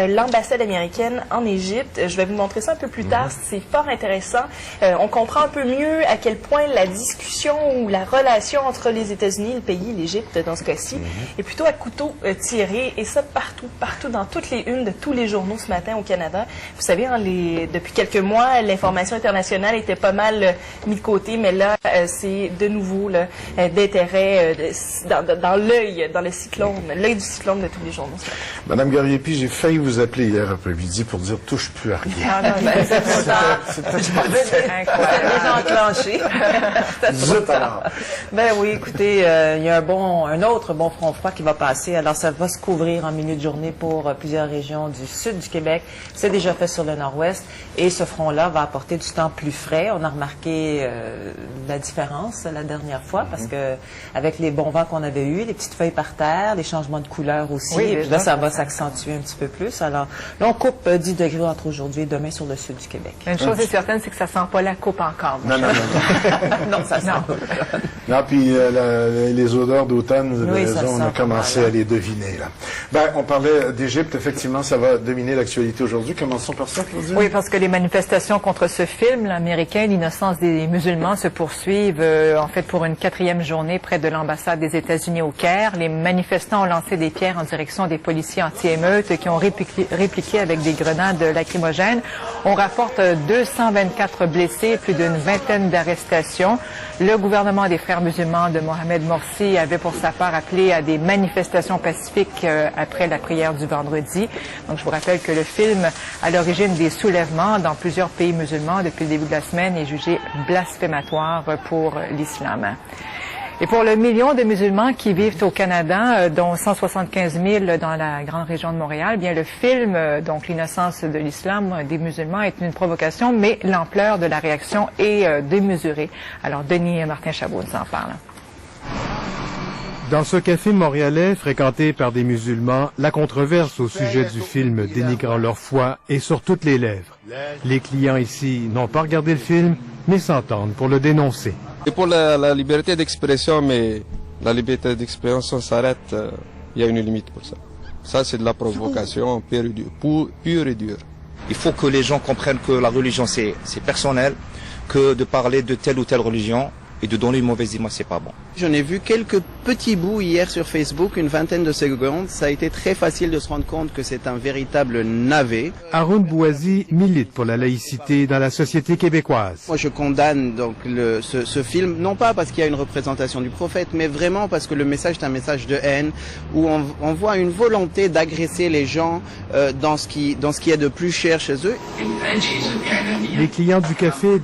l'ambassade américaine en Égypte. Je vais vous montrer ça un peu plus tard. C'est fort intéressant. On comprend un peu mieux à quel point la discussion ou la relation entre les États-Unis, le pays, l'Égypte dans ce cas-ci, est plutôt à couteau tiré. Et ça partout, dans toutes les unes de tous les journaux ce matin au Canada. Vous savez, depuis quelques mois, l'information internationale était pas mal mise de côté, mais là, c'est de nouveau d'intérêt dans l'œil, dans l'œil du cyclone de tous les journaux. Madame Gariepi, j'ai failli vous appeler hier après-midi pour dire « touche plus à rien ». Ah non, c'est trop tard. C'est incroyable. Déjà enclenché. Zut alors. Ben oui, écoutez, il y a un autre bon front froid qui va passer. Alors, ça va se couvrir en milieu de journée pour plusieurs régions du sud du Québec. C'est déjà fait sur le nord-ouest. Et ce front-là va apporter du temps plus frais. On a remarqué la différence la dernière fois parce que avec les bons vents qu'on avait eus, les petites feuilles par terre, les changements de couleur aussi, et puis là, ça va s'accentuer un petit peu plus. Alors, là, on coupe 10 degrés entre aujourd'hui et demain sur le sud du Québec. Une chose est certaine, c'est que ça sent pas la coupe encore. Non. Non, ça sent. Non, puis les odeurs d'automne, vous avez raison, on a commencé à les deviner, là. Ben, on parlait d'Égypte, effectivement, ça va dominer l'actualité aujourd'hui. Commençons par ça, Claudine. Oui, parce que les manifestations contre ce film américain, L'innocence des musulmans, se poursuivent, en fait, pour une 4e journée près de l'ambassade des États-Unis au Caire. Les manifestants ont lancé des pierres en direction des policiers anti-émeutes qui ont répliqué avec des grenades lacrymogènes. On rapporte 224 blessés, plus d'une vingtaine d'arrestations. Le gouvernement des Frères musulmans de Mohamed Morsi avait pour sa part appelé à des manifestations pacifiques après la prière du vendredi. Donc je vous rappelle que le film, à l'origine des soulèvements dans plusieurs pays musulmans depuis le début de la semaine, est jugé blasphématoire pour l'islam. Et pour le million de musulmans qui vivent au Canada, dont 175 000 dans la grande région de Montréal, eh bien le film, donc l'innocence de l'islam des musulmans, est une provocation, mais l'ampleur de la réaction est démesurée. Alors Denis Martin-Chabot nous en parle. Dans ce café montréalais fréquenté par des musulmans, la controverse au sujet du film dénigrant leur foi est sur toutes les lèvres. Les clients ici n'ont pas regardé le film, mais s'entendent pour le dénoncer. Et pour la liberté d'expression, mais la liberté d'expression s'arrête, il y a une limite pour ça. Ça, c'est de la provocation pure et dure. Il faut que les gens comprennent que la religion, c'est personnel, que de parler de telle ou telle religion et de donner une mauvaise image, c'est pas bon. J'en ai vu quelques petits bouts hier sur Facebook, une vingtaine de secondes. Ça a été très facile de se rendre compte que c'est un véritable navet. Haroun Bouazi milite pour la laïcité dans la société québécoise. Moi, je condamne donc ce film, non pas parce qu'il y a une représentation du prophète, mais vraiment parce que le message est un message de haine, où on voit une volonté d'agresser les gens dans ce qui est de plus cher chez eux. Les clients du café